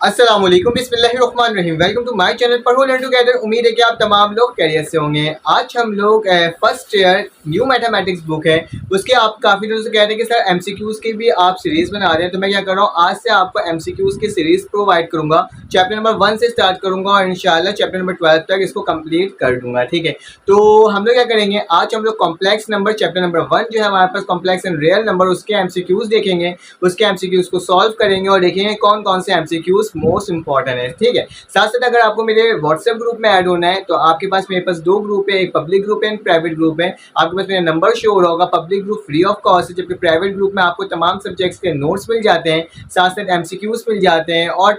अस्सलाम वालेकुम बिस्मिल्लाहिर्रहमानिर्रहीम। वेलकम टू माय चैनल पर लर्न टुगेदर। उम्मीद है कि आप तमाम लोग खैरियत से होंगे। आज हम लोग first year new mathematics book है उसके आप काफ़ी दिनों से कह रहे हैं कि सर एमसीक्यूज़ की भी आप सीरीज़ बना रहे हैं, तो मैं क्या कर रहा हूँ, आज से आपको एमसीक्यूज़ की सीरीज़ प्रोवाइड करूँगा। चैप्टर नंबर 1 से स्टार्ट करूँगा और इंशाल्लाह चैप्टर नंबर 12 तक इसको कंप्लीट कर दूँगा। ठीक है, तो हम लोग क्या करेंगे, आज हम लोग कॉम्प्लेक्स नंबर चैप्टर नंबर 1 जो है हमारे पास कॉम्प्लेक्स एंड रियल नंबर, उसके एमसीक्यूज़ देखेंगे, उसके एमसीक्यूज़ को सॉल्व करेंगे और देखेंगे कौन कौन से एमसीक्यूज़ मोस्ट इंपॉर्टेंट है। ठीक है, साथ साथ अगर आपको मेरे व्हाट्सएप ग्रुप में ऐड होना है तो आपके पास मेरे पास दो ग्रुप है, एक पब्लिक ग्रुप है, एक प्राइवेट ग्रुप है। आपके पास मेरा नंबर शो हो रहा होगा। Public group free of cost है, जबकि प्राइवेट ग्रुप में आपको तमाम सब्जेक्ट्स के नोट्स मिल जाते हैं, साथ साथ एमसीक्यूज मिल जाते हैं और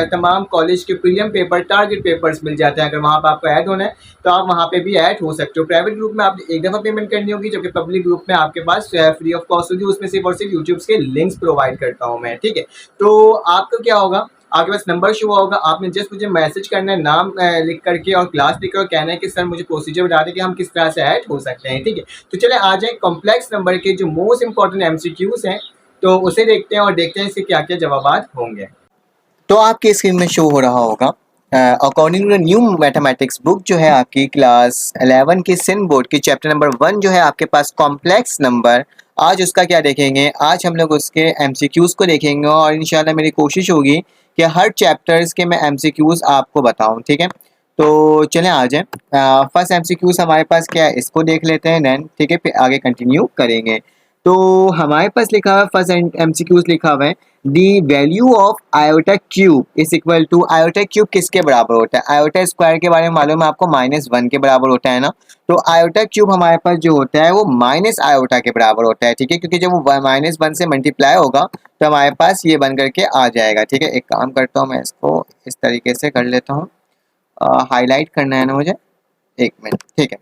तमाम कॉलेज के प्रीलियम पेपर, टारगेट पेपर्स मिल जाते हैं। अगर वहाँ पर आपको ऐड होना है तो आप वहाँ पे भी ऐड हो सकते हो। प्राइवेट ग्रुप में आपने एक दफ़ा पेमेंट करनी होगी, जबकि पब्लिक ग्रुप में आपके पास फ्री ऑफ कॉस्ट होगी। उसमें सिर्फ और सिर्फ यूट्यूब के लिंक्स प्रोवाइड करता हूँ मैं। ठीक है, तो आपको क्या होगा, आपके पास नंबर शो होगा, आपने जस्ट मुझे मैसेज करना है, नाम लिख करके और क्लास लिख कर कहना है कि सर मुझे प्रोसीजर बता दें कि हम किस तरह से ऐड हो सकते हैं। ठीक है, तो चले आ जाए कॉम्प्लेक्स नंबर के जो मोस्ट इंपॉर्टेंट एमसीक्यूज हैं, तो उसे देखते हैं और देखते हैं इसके क्या क्या जवाब होंगे। तो आपकी स्क्रीन में शो हो रहा होगा according to new mathematics book जो है आपकी क्लास 11 की सिन बोर्ड की चैप्टर नंबर 1 जो है आपके पास कॉम्प्लेक्स नंबर। आज उसका क्या देखेंगे, आज हम लोग उसके एमसीक्यूज को देखेंगे और इंशाल्लाह मेरी कोशिश होगी कि हर चैप्टर्स के मैं एमसीक्यूज आपको बताऊं। ठीक है, तो चलें आ जाएं। फर्स्ट एमसीक्यूज हमारे पास क्या है, इसको देख लेते हैं देन। ठीक है, फिर आगे कंटिन्यू करेंगे। तो हमारे पास लिखा हुआ है, फर्स्ट एमसीक्यूज लिखा हुआ है, the value of iota cube is equal to, iota cube किसके बराबर होता है, आयोटा स्क्वायर के बारे में मालूम है आपको, -1 के बराबर होता है ना। तो आयोटा क्यूब हमारे पास जो होता है वो माइनस आयोटा के बराबर होता है। ठीक है, क्योंकि जब वो -1 से मल्टीप्लाई होगा तो हमारे पास ये बन करके आ जाएगा। ठीक है, एक काम करता हूँ, मैं इसको इस तरीके से कर लेता हूँ, हाईलाइट करना है ना मुझे, एक मिनट। ठीक है,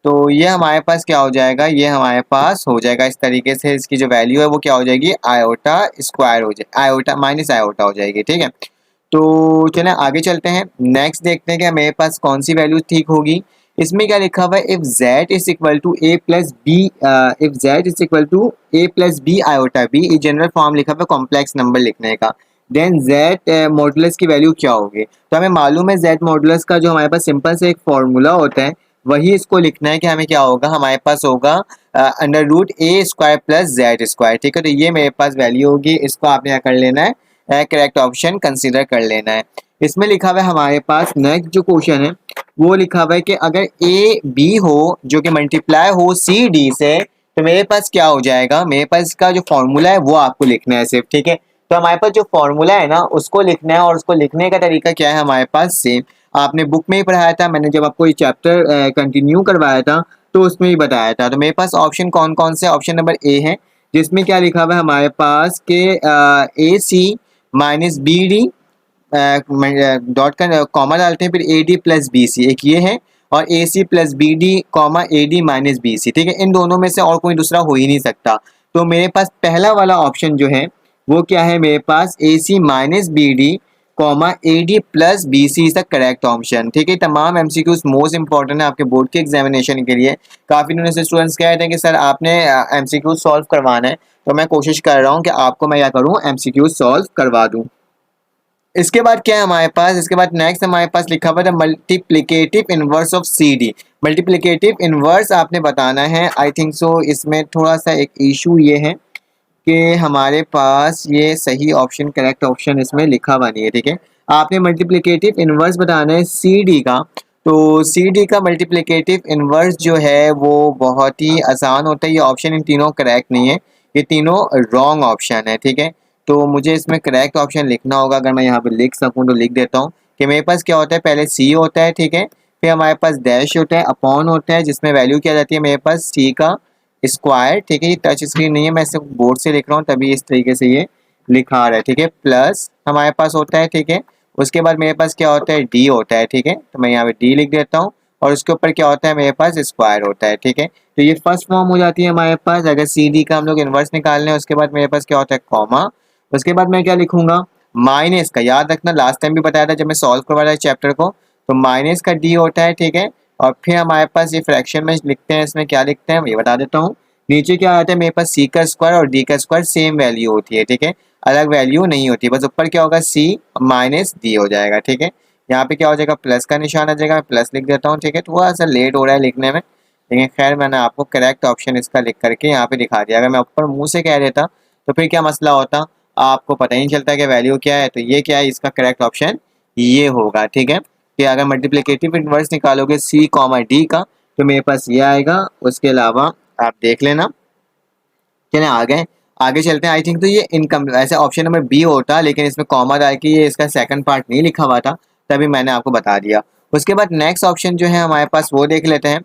तो ये हमारे पास क्या हो जाएगा, ये हमारे पास हो जाएगा इस तरीके से, इसकी जो वैल्यू है वो क्या हो जाएगी, आयोटा स्क्वायर हो जाए, आयोटा माइनस आयोटा हो जाएगी। ठीक है, तो चलें आगे चलते हैं, नेक्स्ट देखते हैं कि मेरे पास कौन सी वैल्यू ठीक होगी। इसमें क्या लिखा हुआ है, if z is equal to a plus B, if z is equal to a plus B iota B, ये जनरल फॉर्म लिखा हुआ है कॉम्प्लेक्स नंबर लिखने का। देन z मॉडुलस की वैल्यू क्या होगी, तो हमें मालूम है z मॉडुलस का जो हमारे पास सिंपल से एक फॉर्मूला होता है, वही इसको लिखना है कि हमें क्या होगा, हमारे पास होगा √a² प्लस z²। ठीक है, तो ये मेरे पास वैल्यू होगी, इसको आपने क्या कर लेना है, करेक्ट ऑप्शन कंसीडर कर लेना है। इसमें लिखा हुआ है हमारे पास नेक्स्ट जो क्वेश्चन है वो लिखा हुआ है कि अगर ए बी हो जो कि मल्टीप्लाई हो सी डी से, तो मेरे पास क्या हो जाएगा, मेरे पास इसका जो फॉर्मूला है वो आपको लिखना है सिर्फ। ठीक है, तो हमारे पास जो फॉर्मूला है ना उसको लिखना है, और उसको लिखने का तरीका क्या है हमारे पास सेम, आपने बुक में ही पढ़ाया था, मैंने जब आपको ये चैप्टर कंटिन्यू करवाया था तो उसमें ही बताया था। तो मेरे पास ऑप्शन कौन कौन से, ऑप्शन नंबर ए है जिसमें क्या लिखा हुआ है हमारे पास के A C minus B D, dot का कॉमा डालते हैं, फिर A D plus B C, एक ये है, और A C plus B D comma A D minus B C. ठीक है, इन दोनों में से और कोई दूसरा हो ही नहीं सकता। तो मेरे पास पहला वाला ऑप्शन जो है वो क्या है, मेरे पास A C minus B D comma A D plus B C is the correct option. ठीक है, तमाम एमसीक्यूज मोस्ट इंपॉर्टेंट है आपके बोर्ड के एग्जामिनेशन के लिए। काफ़ी दिनों से स्टूडेंट्स कह रहे थे कि सर आपने एमसीक्यूज सॉल्व करवाना है, तो मैं कोशिश कर रहा हूँ कि आपको मैं क्या करूँ, एमसीक्यूज सॉल्व करवा दूँ। इसके बाद क्या है हमारे पास, इसके बाद नेक्स्ट हमारे पास लिखा हुआ है multiplicative inverse of C D. Multiplicative inverse आपने बताना है, आई थिंक सो इसमें थोड़ा सा एक इशू ये है कि हमारे पास ये सही ऑप्शन, करेक्ट ऑप्शन इसमें लिखा हुआ नहीं है। ठीक है, आपने मल्टीप्लिकेटिव इनवर्स बताना है सी डी का, तो सी डी का मल्टीप्लिकेटिव इनवर्स जो है वो बहुत ही आसान होता है। ये ऑप्शन इन तीनों करेक्ट नहीं है, ये तीनों रॉन्ग ऑप्शन है। ठीक है, तो मुझे इसमें करेक्ट ऑप्शन लिखना होगा, अगर मैं यहाँ पे लिख सकूँ तो लिख देता हूँ कि मेरे पास क्या होता है, पहले सी होता है। ठीक है, फिर हमारे पास डैश होता है, अपॉन होता है, जिसमें वैल्यू क्या जाती है मेरे पास सी का स्क्वायर। ठीक है, ये टच स्क्रीन नहीं है, मैं सिर्फ बोर्ड से लिख रहा हूँ तभी इस तरीके से ये लिखा आ रहा है। ठीक है, प्लस हमारे पास होता है। ठीक है, उसके बाद मेरे पास क्या होता है, डी होता है। ठीक है, तो मैं यहाँ पे डी लिख देता हूँ, और उसके ऊपर क्या होता है मेरे पास स्क्वायर होता है। ठीक है, तो ये फर्स्ट फॉर्म हो जाती है हमारे पास, अगर सी डी का हम लोग इन्वर्स निकालने हैं। उसके बाद मेरे पास क्या होता है, कॉमा, उसके बाद मैं क्या लिखूंगा, माइनस का, याद रखना लास्ट टाइम भी बताया था जब मैं सॉल्व करवा रहा था चैप्टर को, तो माइनस का डी होता है। ठीक है, और फिर हमारे पास ये फ्रैक्शन में लिखते हैं, इसमें क्या लिखते हैं ये बता देता हूँ नीचे क्या आता है मेरे पास सी का स्क्वायर और डी का स्क्वायर सेम वैल्यू होती है, ठीक है, अलग वैल्यू नहीं होती, बस ऊपर क्या होगा सी माइनस डी हो जाएगा, ठीक है। यहाँ पे क्या हो जाएगा प्लस का निशान आ जाएगा, मैं प्लस लिख देता हूँ, ठीक है, थोड़ा सा लेट हो रहा है लिखने में, लेकिन खैर मैंने आपको करेक्ट ऑप्शन इसका लिख करके यहाँ पे दिखा दिया। अगर मैं ऊपर मुंह से कह देता तो फिर क्या मसला होता, आपको पता ही नहीं चलता कि वैल्यू क्या है। तो ये क्या है, इसका करेक्ट ऑप्शन ये होगा, ठीक है, कि अगर मल्टीप्लिकेटिव इनवर्स निकालोगे सी कॉमा डी का तो मेरे पास ये आएगा। उसके अलावा आप देख लेना, चलें आगे आगे चलते हैं। आई थिंक तो ये इनकम ऐसे ऑप्शन नंबर बी होता, लेकिन इसमें कॉमा डाल के ये इसका सेकंड पार्ट नहीं लिखा हुआ था, तभी मैंने आपको बता दिया। उसके बाद नेक्स्ट ऑप्शन जो है हमारे पास वो देख लेते हैं।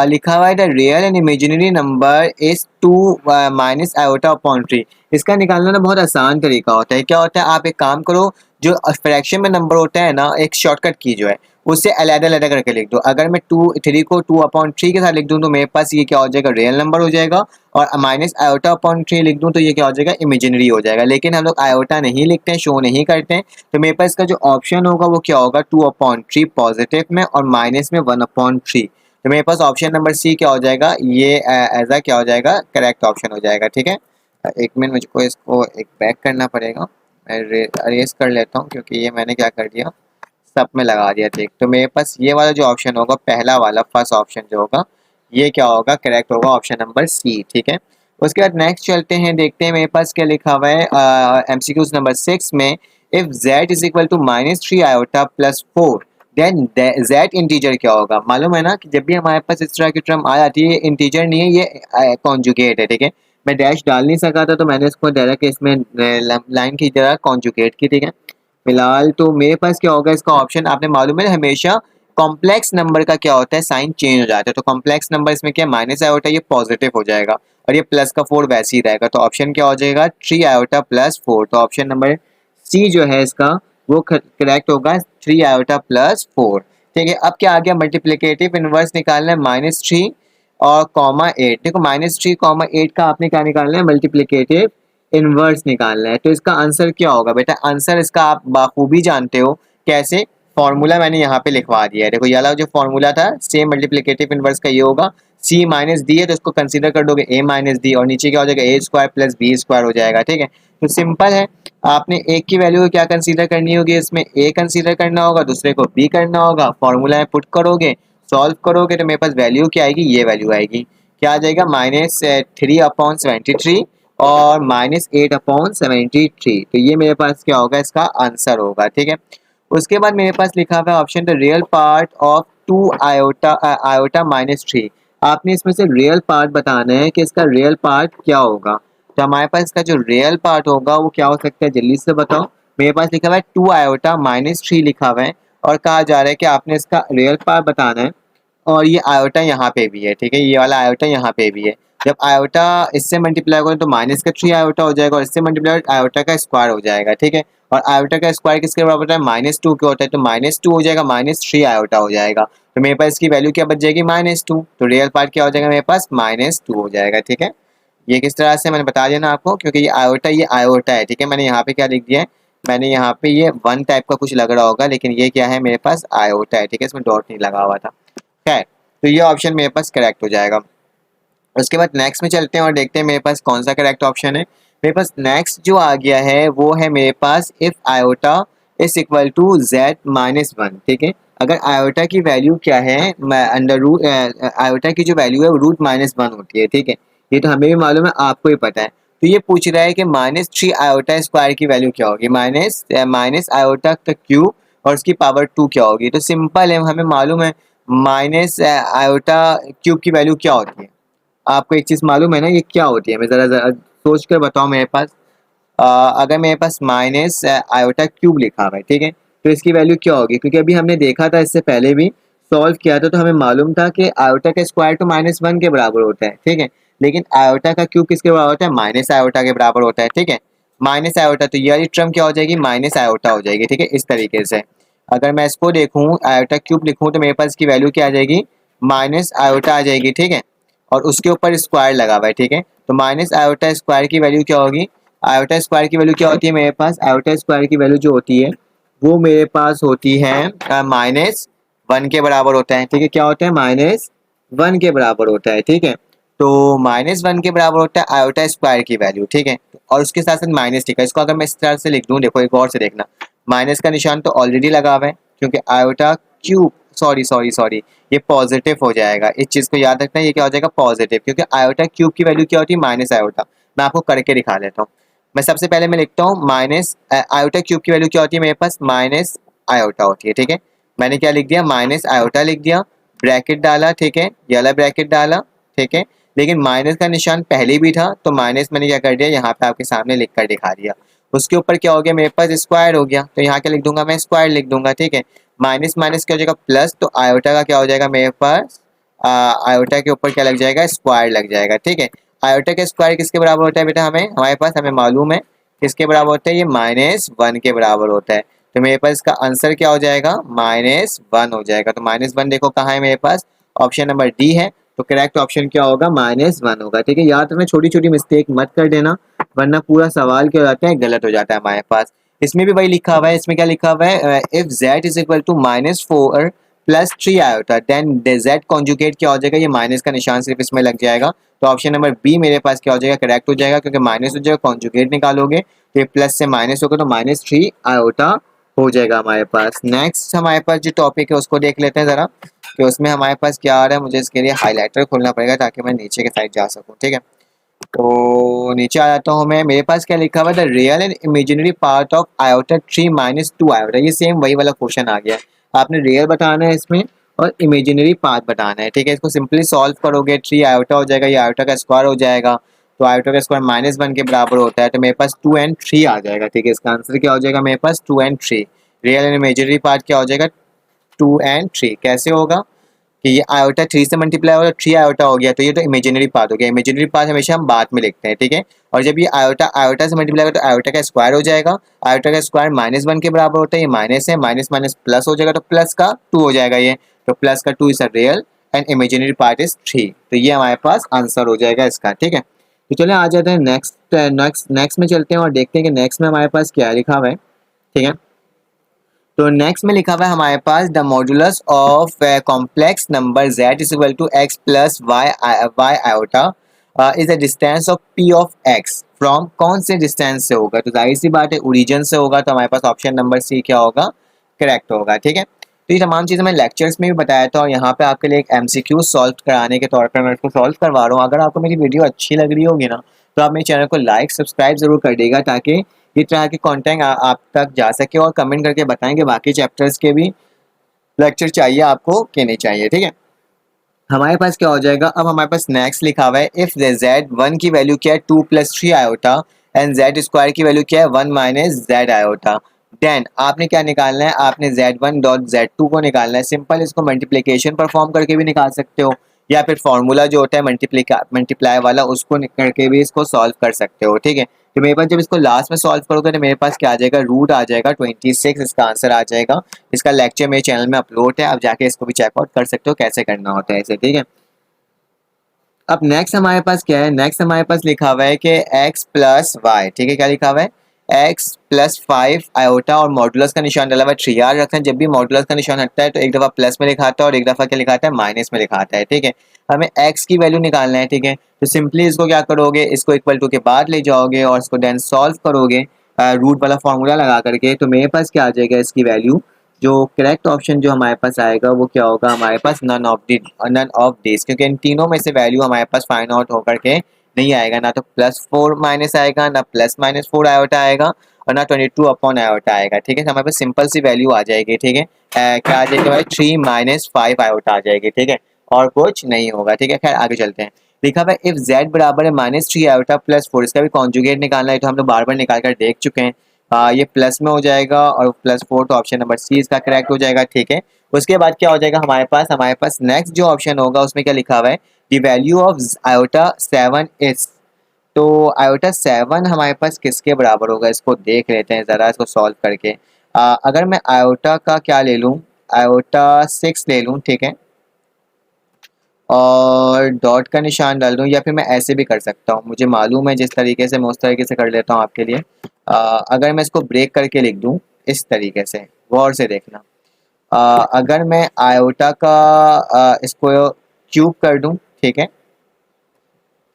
लिखा हुआ है the real and imaginary number is 2 minus iota upon 3। इसका निकालना ना बहुत आसान तरीका होता है। क्या होता है, आप एक काम करो, जो फ्रैक्शन में नंबर होता है ना, एक शॉर्टकट की जो है उससे अलग-अलग करके लिख दो। अगर मैं 3 को 2/3 के साथ लिख दूं तो मेरे पास ये क्या हो जाएगा, रियल नंबर हो जाएगा, और माइनस आयोटा अपॉन 3 लिख दूं तो ये क्या हो जाएगा, इमेजिनरी हो जाएगा। लेकिन हम लोग आयोटा नहीं लिखते हैं, शो नहीं करते हैं, तो मेरे पास इसका जो ऑप्शन होगा वो क्या होगा, 2/3 पॉजिटिव में और माइनस में 1/3। तो मेरे पास ऑप्शन नंबर सी क्या हो जाएगा, ये एज अ क्या हो जाएगा, करेक्ट ऑप्शन हो जाएगा, ठीक है। एक मिनट मुझको इसको एक बैक करना पड़ेगा, मैं अरेज कर लेता हूँ क्योंकि ये मैंने क्या कर दिया, सब में लगा दिया, ठीक। तो मेरे पास ये वाला जो ऑप्शन होगा, पहला वाला फर्स्ट ऑप्शन जो होगा, ये क्या होगा, करेक्ट होगा ऑप्शन नंबर सी, ठीक है। उसके बाद नेक्स्ट चलते हैं, देखते हैं मेरे पास क्या लिखा हुआ है एमसीक्यूज नंबर 6 में। If z is equal to -3 iota plus 4 then z integer क्या होगा। मालूम है ना कि जब भी हमारे पास इस तरह की टर्म आ जाती है, इंटीजर नहीं है, ये कॉन्जुगेट है, ठीक है। मैं डैश डाल नहीं सका था तो मैंने इसको डायरेक्ट इसमें लाइन की तरह कॉन्जुगेट की, ठीक है। फिलहाल तो मेरे पास क्या होगा, इसका ऑप्शन आपने मालूम है हमेशा कॉम्प्लेक्स नंबर का क्या होता है, साइन चेंज हो जाता है। तो कॉम्प्लेक्स नंबर इसमें क्या माइनस आयोटा, ये पॉजिटिव हो जाएगा, और ये प्लस का 4 वैसे ही रहेगा। तो ऑप्शन क्या हो जाएगा, 3 आयोटा प्लस 4। तो ऑप्शन नंबर सी जो है इसका वो करेक्ट होगा, 3 आयोटा प्लस 4, ठीक है। अब क्या आ गया, मल्टीप्लिकेटिव इनवर्स निकालना है -3 और कॉमा 8। देखो -3 कॉमा 8 का आपने क्या निकालना है, मल्टीप्लिकेटिव इनवर्स निकालना है। तो इसका आंसर क्या होगा बेटा, आंसर इसका आप बाखूबी जानते हो कैसे, फॉर्मूला मैंने यहाँ पे लिखवा दिया है। देखो ये वाला जो फॉर्मूला था सेम मल्टीप्लिकेटिव इनवर्स का ये होगा, c माइनस डी है तो इसको कंसीडर कर दोगे a माइनस डी, और नीचे क्या हो जाएगा, a square plus B square हो जाएगा, ठीक है। तो सिंपल है, आपने एक की वैल्यू क्या कंसीडर करनी होगी, इसमें a कंसीडर करना होगा, दूसरे को b करना होगा, फॉर्मूला में पुट करोगे, सॉल्व करोगे तो मेरे पास वैल्यू क्या आएगी, ये वैल्यू आएगी, क्या आ जाएगा, -3/73 और -8/73। तो ये मेरे पास क्या होगा, इसका आंसर होगा, ठीक है। उसके बाद मेरे पास लिखा हुआ है option the real part of 2 iota -3। आपने इसमें से रियल पार्ट बताना है कि इसका रियल पार्ट क्या होगा। तो हमारे पास इसका जो रियल पार्ट होगा वो क्या हो सकता है, जल्दी से बताओ। मेरे पास लिखा हुआ है 2 आयोटा -3 लिखा हुआ है, और कहा जा रहा है कि आपने इसका रियल पार्ट बताना है, और ये आयोटा यहाँ पे भी है, ठीक है, ये वाला आयोटा यहाँ पे भी है। जब आयोटा इससे मल्टीप्लाई करें तो माइनस का 3 आयोटा हो जाएगा, और इससे मल्टीप्लाई आयोटा का स्क्वायर हो जाएगा, ठीक है। और आयोटा का स्क्वायर किसके बराबर होता है, -2 के होता है, तो -2 हो जाएगा, -3 आयोटा हो जाएगा। तो मेरे पास इसकी वैल्यू क्या बच जाएगी, -2। तो रियल पार्ट क्या हो जाएगा मेरे पास, -2 हो जाएगा, ठीक है। ये किस तरह से मैंने बता दिया ना आपको, क्योंकि ये आयोटा है, ठीक है। मैंने यहाँ पे क्या लिख दिया है, मैंने यहाँ पे ये 1 टाइप का कुछ लग रहा होगा, लेकिन ये क्या है, मेरे पास आयोटा है, ठीक है, इसमें डॉट नहीं लगा हुआ था, खैर। तो ये ऑप्शन मेरे पास करेक्ट हो जाएगा। उसके बाद नेक्स्ट में चलते हैं और देखते हैं मेरे पास कौन सा करेक्ट ऑप्शन है। मेरे पास नेक्स्ट जो आ गया है वो है मेरे पास if iota is equal to z-1, ठीक है। अगर आयोटा की वैल्यू क्या है, अंडर रूट आयोटा की जो वैल्यू है वो √-1 होती है, ठीक है। ये तो हमें भी मालूम है, आपको ही पता है। तो ये पूछ रहा है कि -3 आयोटा स्क्वायर की वैल्यू क्या होगी, माइनस आयोटा का क्यूब और उसकी पावर 2 क्या होगी। तो सिंपल है, हमें मालूम है माइनस आयोटा क्यूब की वैल्यू क्या होती है। आपको एक चीज़ मालूम है ना, ये क्या होती है, मैं ज़रा सोच कर बताओ। मेरे पास अगर मेरे पास माइनस आयोटा क्यूब लिखा हुआ है, ठीक है, तो इसकी वैल्यू क्या होगी, क्योंकि अभी हमने देखा था इससे पहले भी सॉल्व किया था, तो हमें मालूम था कि आयोटा का स्क्वायर तो -1 के बराबर होता है, ठीक है। लेकिन आयोटा का क्यूब किसके बराबर होता है, माइनस आयोटा के बराबर होता है, ठीक है। माइनस आयोटा, तो ये वाली टर्म क्या हो जाएगी, माइनस आयोटा हो जाएगी, ठीक है। इस तरीके से अगर मैं इसको देखूँ, आयोटा क्यूब लिखूँ, तो मेरे पास की वैल्यू क्या आ जाएगी, माइनस आयोटा आ जाएगी, ठीक है, और उसके ऊपर स्क्वायर लगा हुआ है, ठीक है। तो माइनस आयोटा स्क्वायर की वैल्यू क्या होगी, आयोटा स्क्वायर की वैल्यू क्या होती है मेरे पास, आयोटा स्क्वायर की वैल्यू जो होती है वो मेरे पास होती है -1 के बराबर होता है, ठीक है। क्या होता है, -1 के बराबर होता है, ठीक है। तो -1 के बराबर होता है आयोटा स्क्वायर की वैल्यू, ठीक है। और उसके साथ साथ माइनस, ठीक है। इसको अगर मैं इस तरह से लिख दूं, देखो एक और से देखना, माइनस का निशान तो ऑलरेडी लगा हुआ है क्योंकि आयोटा क्यूब, सॉरी ये पॉजिटिव हो जाएगा। इस चीज को याद रखना, ये क्या हो जाएगा पॉजिटिव, क्योंकि आयोटा क्यूब की वैल्यू क्या होती है माइनस आयोटा। मैं आपको करके दिखा देता हूँ। मैं सबसे पहले मैं लिखता हूँ माइनस आयोटा क्यूब की वैल्यू क्या होती है मेरे पास, माइनस आयोटा होती है, ठीक है। मैंने क्या लिख दिया, माइनस आयोटा लिख दिया, ब्रैकेट डाला, ठीक है, ये वाला ब्रैकेट डाला, ठीक है। लेकिन माइनस का निशान पहले भी था तो माइनस मैंने क्या कर दिया, यहाँ पे आपके सामने लिख कर दिखा दिया। उसके ऊपर क्या हो गया मेरे पास, स्क्वायर हो गया, तो यहाँ क्या लिख दूंगा मैं, स्क्वायर लिख दूंगा, ठीक है। माइनस माइनस क्या हो जाएगा प्लस, तो आयोटा का क्या हो जाएगा मेरे पास, आयोटा के ऊपर क्या लग जाएगा, स्क्वायर लग जाएगा, ठीक है। आयोटा का स्क्वायर किसके बराबर होता है बेटा, हमारे पास हमें मालूम है किसके बराबर होता है, ये -1 के बराबर होता है। तो मेरे पास इसका आंसर क्या हो जाएगा, -1 हो जाएगा। तो -1 देखो कहाँ है मेरे पास, ऑप्शन नंबर डी है। तो करेक्ट ऑप्शन क्या होगा, -1 होगा, ठीक है। याद रखना छोटी छोटी मिस्टेक मत कर देना, वरना पूरा सवाल क्या हो जाता है, गलत हो जाता है हमारे पास। इसमें भी वही लिखा हुआ है, इसमें क्या लिखा हुआ है, if z is equal to -4 + 3 iota then z conjugate क्या हो जाएगा, ये माइनस का निशान सिर्फ इसमें लग जाएगा। तो ऑप्शन नंबर बी मेरे पास क्या हो जाएगा, करेक्ट हो जाएगा, क्योंकि माइनस हो जाएगा, कॉन्जुगेट निकालोगे तो ये प्लस से माइनस होगा, तो -3 आयोटा हो जाएगा हमारे पास। नेक्स्ट हमारे पास जो टॉपिक है उसको देख लेते हैं जरा, कि उसमें हमारे पास क्या आ रहा है। मुझे इसके लिए हाईलाइटर खोलना पड़ेगा ताकि मैं नीचे के साइड जा सकूं, ठीक है। तो नीचे आ जाता हूँ मैं, मेरे पास क्या लिखा हुआ है, the real and imaginary part of iota 3 - 2 iota. ये सेम वही वाला क्वेश्चन आ गया है, आपने रियल बताना है इसमें और इमेजिनरी पार्ट बताना है, ठीक है। इसको सिंपली सॉल्व करोगे, 3 आयोटा हो जाएगा, ये आयोटा का स्क्वायर हो जाएगा, तो आयोटा का स्क्वायर -1 के बराबर होता है, तो मेरे पास 2 and 3 आ जाएगा, ठीक है। इसका आंसर क्या हो जाएगा मेरे पास, 2 and 3। Real and imaginary part क्या हो जाएगा, 2 and 3। कैसे होगा कि ये आयोटा 3 से मल्टीप्लाई हो, 3 आयोटा हो गया, तो ये तो इमेजिनरी पार्ट हो गया। इमेजिनरी पार्ट हमेशा हम बाद में लिखते हैं, ठीक है। और जब ये आयोटा आयोटा से मल्टीप्लाई होगा तो आयोटा का स्क्वायर हो जाएगा, आयोटा का स्क्वायर -1 के बराबर होता है, ये माइनस है, माइनस माइनस प्लस हो जाएगा, तो प्लस का 2 हो जाएगा ये, तो प्लस का 2 is a real and imaginary part is 3। तो ये हमारे पास आंसर हो जाएगा इसका, ठीक है। तो चलिए आ जाते हैं नेक्स्ट में चलते हैं और देखते हैं कि नेक्स्ट में हमारे पास क्या लिखा हुआ है, ठीक है। तो नेक्स्ट में लिखा हुआ है हमारे पास, the modulus of complex number z is equal to x plus y iota is the distance of p of x from, कौन से डिस्टेंस से होगा, तो जाहिर सी बात है ओरिजिन से होगा, तो हमारे पास ऑप्शन नंबर सी क्या होगा, करेक्ट होगा, ठीक है। तो ये तमाम चीज़ें मैं लेक्चर्स में भी बताया था और यहाँ पे आपके लिए एक MCQ सॉल्व कराने के तौर पर मैं इसको सॉल्व करवा रहा हूँ। अगर आपको मेरी वीडियो अच्छी लग रही होगी ना, तो आप मेरे चैनल को लाइक सब्सक्राइब जरूर कर देगा, ताकि इस तरह के कंटेंट आप तक जा सके, और कमेंट करके बताएं कि बाकी चैप्टर्स के भी लेक्चर चाहिए आपको कि नहीं चाहिए, ठीक है। हमारे पास क्या हो जाएगा, अब हमारे पास नेक्स्ट लिखा हुआ है, इफ z1 की वैल्यू क्या है 2 + 3 आयोटा एंड z स्क्वायर की वैल्यू क्या है 1 - z आयोटा, देन आपने क्या निकालना है, आपने z1 डॉट z2 को निकालना है। सिंपल, इसको मल्टीप्लिकेशन परफॉर्म करके भी निकाल सकते हो, या फिर फॉर्मूला जो होता है मल्टीप्लाई वाला उसको करके भी इसको सॉल्व कर सकते हो, ठीक है। तो मेरे पास जब इसको लास्ट में सॉल्व करोगे तो मेरे पास क्या आ जाएगा, रूट आ जाएगा 26, इसका आंसर आ जाएगा। इसका लेक्चर मेरे चैनल में अपलोड है, आप जाके इसको भी चेकआउट कर सकते हो कैसे करना होता है इसे, ठीक है। अब नेक्स्ट हमारे पास क्या है, नेक्स्ट हमारे पास लिखा हुआ है कि x प्लस वाई, ठीक है। क्या लिखा हुआ है, x प्लस 5 आयोटा और मॉडुलस का निशान डाला हुआ है 3। याद रखना जब भी मॉडुलस का निशान हटता है तो एक दफ़ा प्लस में लिखाता है और एक दफ़ा क्या लिखाता है, माइनस में लिखाता है, ठीक है। हमें x की वैल्यू निकालना है, ठीक है। तो सिंपली इसको क्या करोगे, इसको इक्वल टू के बाद ले जाओगे और इसको देन सॉल्व करोगे रूट वाला फॉर्मूला लगा करके, तो मेरे पास क्या आ जाएगा, इसकी वैल्यू जो करेक्ट ऑप्शन जो हमारे पास आएगा वो क्या होगा, हमारे पास नन ऑफ दिस, क्योंकि इन तीनों में से वैल्यू हमारे पास फाइंड आउट होकर के नहीं आएगा, ना तो +4 माइनस आएगा, ना +-4 आयोटा आएगा और ना 22 अपॉन आयोटा आएगा, ठीक है। तो हमारे पास सिंपल सी वैल्यू आ जाएगी, ठीक है। क्या आ जाएगा भाई, 3 - 5 आयोटा आ जाएगी, ठीक है, और कुछ नहीं होगा, ठीक है। खैर आगे चलते हैं। लिखा हुआ है इफ z बराबर है -3 आयोटा प्लस 4, इसका भी कॉन्जुगेट निकालना है, तो हम लोग बार बार निकाल कर देख चुके हैं। ये प्लस में हो जाएगा और +4, तो ऑप्शन नंबर सी इसका करेक्ट हो जाएगा, ठीक है। उसके बाद क्या हो जाएगा हमारे पास नेक्स्ट जो ऑप्शन होगा उसमें क्या लिखा हुआ है, the value of iota 7 is, तो आयोटा 7 हमारे पास किसके बराबर होगा, इसको देख लेते हैं ज़रा, इसको सॉल्व करके। अगर मैं आयोटा का क्या ले लूँ, आयोटा 6 ले लूँ, ठीक है, और डॉट का निशान डाल दूँ, या फिर मैं ऐसे भी कर सकता हूँ, मुझे मालूम है जिस तरीके से मैं उस तरीके से कर लेता हूँ आपके लिए। अगर मैं इसको ब्रेक करके लिख दूँ इस तरीके से, गौर से देखना। अगर मैं आयोटा का इसको क्यूब कर दूँ, ठीक है,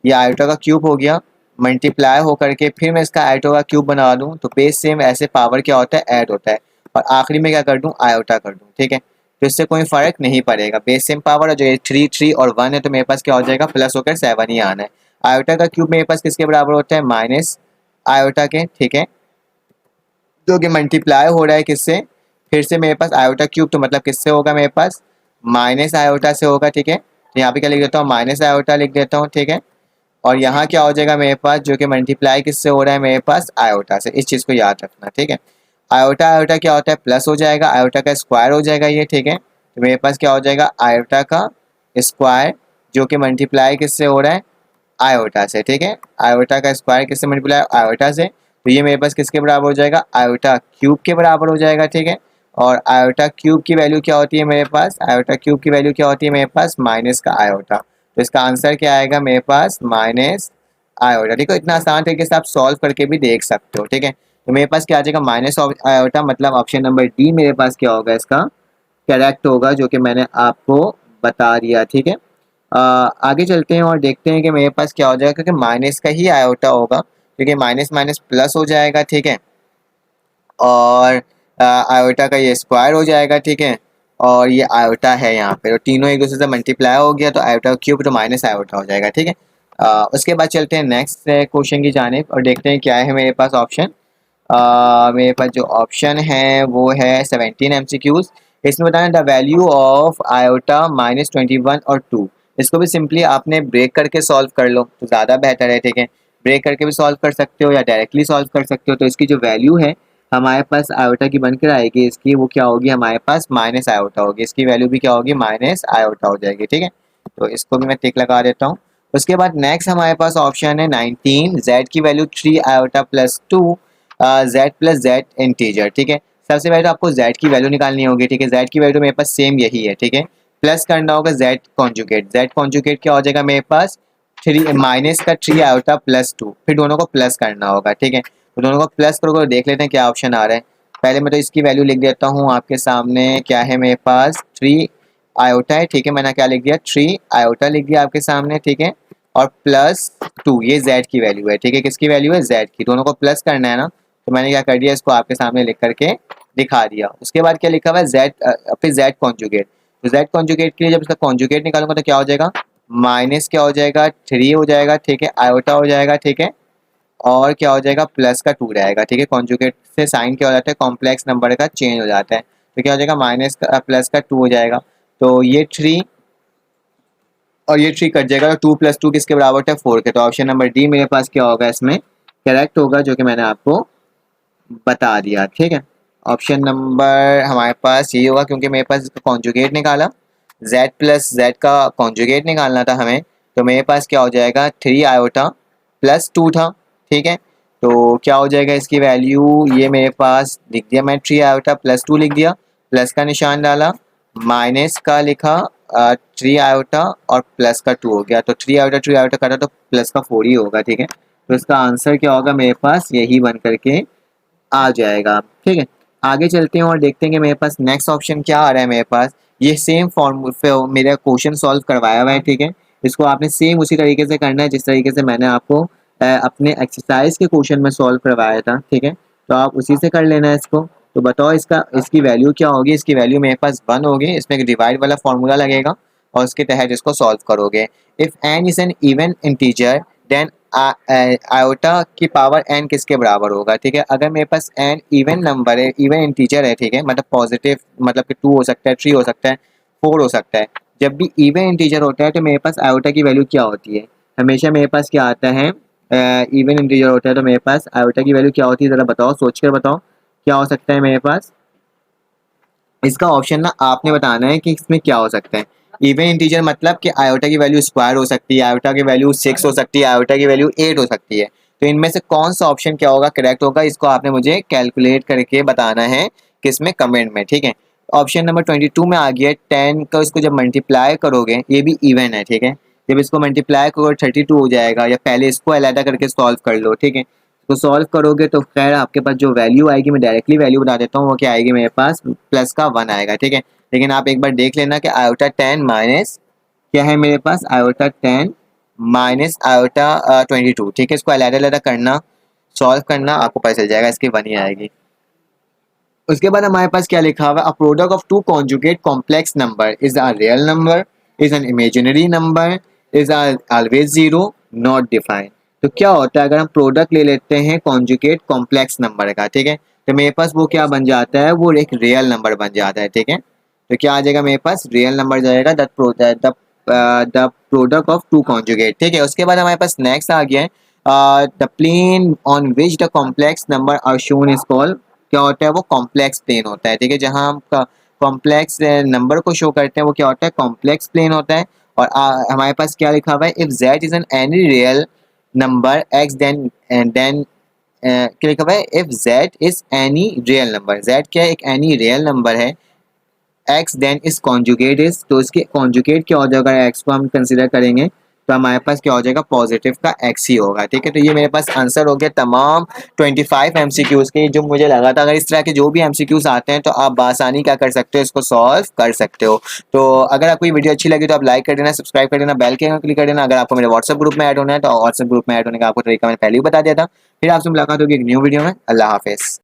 ये आयोटा का क्यूब हो गया, मल्टीप्लाई होकर के फिर मैं इसका आयोटा का क्यूब बना दूं तो बेस सेम ऐसे पावर क्या होता है, ऐड होता है, और आखिरी में क्या कर दूं, आयोटा कर दूं, ठीक है। तो इससे कोई फर्क नहीं पड़ेगा, बेस सेम पावर, और जो ये 3 3 और 1 है तो मेरे पास क्या हो जाएगा, प्लस होकर 7 ही आना है। आयोटा का क्यूब मेरे पास किसके बराबर होता है, माइनस आयोटा के, ठीक है, जो कि मल्टीप्लाई हो रहा है किससे, फिर से मेरे पास आयोटा क्यूब, तो मतलब किससे होगा, मेरे पास माइनस आयोटा से होगा, ठीक है। तो यहाँ पे क्या लिख देता हूँ, माइनस आयोटा लिख देता हूँ, ठीक है। और यहाँ क्या हो जाएगा मेरे पास, जो कि मल्टीप्लाई किससे हो रहा है, मेरे पास आयोटा से, इस चीज़ को याद रखना, ठीक है। आयोटा आयोटा क्या होता है, प्लस हो जाएगा, आयोटा का स्क्वायर हो जाएगा ये, ठीक है। तो मेरे पास क्या हो जाएगा, आयोटा का स्क्वायर, जो कि मल्टीप्लाई किससे हो रहा है, आयोटा से, ठीक है। आयोटा का स्क्वायर किससे मल्टीप्लाई, आयोटा से, तो ये मेरे पास किसके बराबर हो जाएगा, आयोटा क्यूब के बराबर हो जाएगा, ठीक है। और आयोटा क्यूब की वैल्यू क्या होती है मेरे पास, आयोटा क्यूब की वैल्यू क्या होती है मेरे पास, माइनस का आयोटा, तो इसका आंसर क्या आएगा मेरे पास, माइनस आयोटा। देखो इतना आसान तरीके से आप सॉल्व करके भी देख सकते हो, ठीक है। तो मेरे पास क्या आ जाएगा, माइनस आयोटा, मतलब ऑप्शन नंबर डी मेरे पास क्या होगा, इसका करेक्ट होगा, जो कि मैंने आपको बता दिया, ठीक है। आगे चलते हैं और देखते हैं कि मेरे पास क्या हो जाएगा, क्योंकि माइनस का ही आयोटा होगा, क्योंकि माइनस माइनस प्लस हो जाएगा, ठीक है। और आयोटा का ये स्क्वायर हो जाएगा, ठीक है। और ये आयोटा है यहाँ पे, तो तीनों एक दूसरे से मल्टीप्लाई हो गया, तो आयोटा क्यूब तो माइनस आयोटा हो जाएगा, ठीक है। उसके बाद चलते हैं नेक्स्ट क्वेश्चन की जानिब और देखते हैं क्या है मेरे पास ऑप्शन। मेरे पास जो ऑप्शन है वो है 17 MCQs। इसमें बताना द वैल्यू ऑफ आयोटा -21 और 2। इसको भी सिंपली आपने ब्रेक करके सॉल्व कर लो तो ज़्यादा बेहतर है, ठीक है। ब्रेक करके भी सॉल्व कर सकते हो या डायरेक्टली सॉल्व कर सकते हो। तो इसकी जो वैल्यू है हमारे पास आयोटा की बनकर आएगी, इसकी वो क्या होगी, हमारे पास माइनस आयोटा होगी, इसकी वैल्यू भी क्या होगी, माइनस आयोटा हो जाएगी, ठीक है। तो इसको भी मैं टिक लगा देता हूँ। उसके बाद नेक्स्ट हमारे पास ऑप्शन है 19, जेड की value 3 iota plus 2 Z plus Z integer, ठीक है। सबसे पहले तो आपको जेड की वैल्यू निकालनी होगी, ठीक है। जेड की वैल्यू मेरे पास सेम यही है, ठीक है। प्लस करना होगा जेड कॉन्जुगेट, जेड कॉन्जुगेट क्या हो जाएगा मेरे पास, 3 माइनस का 3 आयोटा प्लस 2, फिर दोनों को प्लस करना होगा, ठीक है। तो दोनों को प्लस करोगे तो देख लेते हैं क्या ऑप्शन आ रहा है। पहले मैं तो इसकी वैल्यू लिख देता हूँ आपके सामने, क्या है मेरे पास 3 आयोटा है, ठीक है। मैंने क्या लिख दिया, 3 आयोटा लिख दिया आपके सामने, ठीक है। और प्लस 2 ये जेड की वैल्यू है, ठीक है। किसकी वैल्यू है, जेड की, दोनों को प्लस करना है ना, तो मैंने क्या कर दिया, इसको आपके सामने लिख करके दिखा दिया। उसके बाद क्या लिखा हुआ है, जेड फिर जेड कॉन्जुगेट। तो जेड कॉन्जुगेट के लिए जब इसका कॉन्जुगेट निकालूंगा तो क्या हो जाएगा, माइनस क्या हो जाएगा, 3 हो जाएगा, ठीक है, आयोटा हो जाएगा, ठीक है। और क्या हो जाएगा, प्लस का 2 रहेगा, ठीक है। कॉन्जुगेट से साइन क्या हो जाता है, कॉम्प्लेक्स नंबर का चेंज हो जाता है, तो क्या हो जाएगा, माइनस का प्लस का 2 हो जाएगा। तो ये 3 और ये 3 कट जाएगा, तो 2 + 2 किसके बराबर होता है, 4 के। तो ऑप्शन नंबर डी मेरे पास क्या होगा, इसमें करेक्ट होगा, जो कि मैंने आपको बता दिया, ठीक है। ऑप्शन नंबर हमारे पास ये होगा, क्योंकि मेरे पास इसका कॉन्जुगेट निकाला, z प्लस z का कॉन्जुगेट निकालना था हमें, तो मेरे पास क्या हो जाएगा, 3 आयोटा प्लस 2 था, ठीक है। तो क्या हो जाएगा इसकी वैल्यू, ये मेरे पास लिख दिया मैं, 3 आयोटा प्लस 2 लिख दिया, प्लस का निशान डाला, माइनस का लिखा 3 आयोटा और प्लस का 2 हो गया। तो 3 आयोटा कटा तो प्लस का 4 ही होगा, ठीक है। तो इसका आंसर क्या होगा मेरे पास, यही बन करके आ जाएगा, ठीक है। आगे चलते हैं और देखते हैं कि मेरे पास नेक्स्ट ऑप्शन क्या आ रहा है। मेरे पास ये सेम फॉर्म मेरा क्वेश्चन सॉल्व करवाया हुआ है, ठीक है। इसको आपने सेम उसी तरीके से करना है जिस तरीके से मैंने आपको अपने एक्सरसाइज के क्वेश्चन में सॉल्व करवाया था, ठीक है। तो आप उसी से कर लेना है इसको। तो बताओ इसकी वैल्यू क्या होगी, इसकी वैल्यू मेरे पास 1 होगी, इसमें एक डिवाइड वाला फॉर्मूला लगेगा और उसके तहत इसको सॉल्व करोगे। If n is an even integer then iota की पावर n किसके बराबर होगा, ठीक है। अगर मेरे पास n इवन नंबर है, इवन इंटीजर है, ठीक है, मतलब पॉजिटिव, मतलब कि 2 हो सकता है, 3 हो सकता है, 4 हो सकता है। जब भी इवन इंटीजर होता है तो मेरे पास आयोटा की वैल्यू क्या होती है, हमेशा मेरे पास क्या आता है, इवन इंटीजर होता है तो मेरे पास आयोटा की वैल्यू क्या होती है, ज़रा बताओ, सोच कर बताओ क्या हो सकता है मेरे पास। इसका ऑप्शन ना आपने बताना है कि इसमें क्या हो सकता है। इवन इंटीजर मतलब कि आयोटा की वैल्यू स्क्वायर हो सकती है, आयोटा की वैल्यू 6 हो सकती है, आयोटा की वैल्यू 8 हो सकती है। तो इनमें से कौन सा ऑप्शन क्या होगा, करेक्ट होगा, इसको आपने मुझे कैलकुलेट करके बताना है किसमें, कमेंट में, ठीक है। ऑप्शन नंबर 22 में आ गया 10 का, इसको जब मल्टीप्लाई करोगे, ये भी इवन है, ठीक है। जब इसको मल्टीप्लाई करोगे 32 हो जाएगा, या पहले इसको अलग करके सॉल्व कर लो, ठीक है। तो सॉल्व करोगे तो खैर आपके पास जो वैल्यू आएगी, मैं डायरेक्टली वैल्यू बता देता हूँ, वो क्या आएगी मेरे पास, प्लस का 1 आएगा, ठीक है। लेकिन आप एक बार देख लेना कि आयोटा 10 माइनस क्या है मेरे पास, आयोटा 10 माइनस आयोटा 22, ठीक है। इसको अलग-अलग करना, सॉल्व करना, आपको पता चल जाएगा इसकी 1 ही आएगी। उसके बाद हमारे पास क्या लिखा हुआ है, a product of two conjugate complex number is a real number, is an imaginary number, is always zero, not defined. तो क्या होता है अगर हम प्रोडक्ट ले लेते हैं कॉन्जुगेट कॉम्प्लेक्स नंबर का, ठीक है, तो मेरे पास वो क्या बन जाता है, वो एक रियल नंबर बन जाता है, ठीक है। तो क्या आ जाएगा मेरे पास, रियल नंबर जाएगा the product of two conjugate, ठीक है। उसके बाद हमारे पास नेक्स्ट आ गया है the plane on which the complex number are shown is called, क्या होता है वो कॉम्प्लेक्स प्लेन होता है, ठीक है। जहाँ हम कॉम्प्लेक्स नंबर को शो करते हैं वो क्या होता है, कॉम्प्लेक्स प्लेन होता है। और हमारे पास क्या लिखा हुआ है, if z is an any real number x then क्या लिखा हुआ है, if z is any real number, z क्या है, एक एनी रियल नंबर है, x then is conjugate is, तो इसके कॉन्जुगेट क्या हो जाएगा, x को हम कंसिडर करेंगे तो हमारे पास क्या हो जाएगा, पॉजिटिव का x ही होगा, ठीक है। तो ये मेरे पास आंसर हो गया तमाम 25 एमसीक्यूज के, जो मुझे लगा था। अगर इस तरह के जो भी एमसीक्यूज आते हैं तो आप बासानी क्या कर सकते हो, इसको सॉल्व कर सकते हो। तो अगर आपको ये वीडियो अच्छी लगी तो आप लाइक कर देना, सब्सक्राइब कर देना, बेल के आइकन क्लिक कर देना। अगर आपको मेरे व्हाट्सएप ग्रुप में ऐड होना है तो व्हाट्सएप ग्रुप में ऐड होने का आपको तरीका मैंने पहले ही बता दिया था। फिर आपसे मुलाकात होगी एक न्यू वीडियो में। अल्लाह हाफिज़।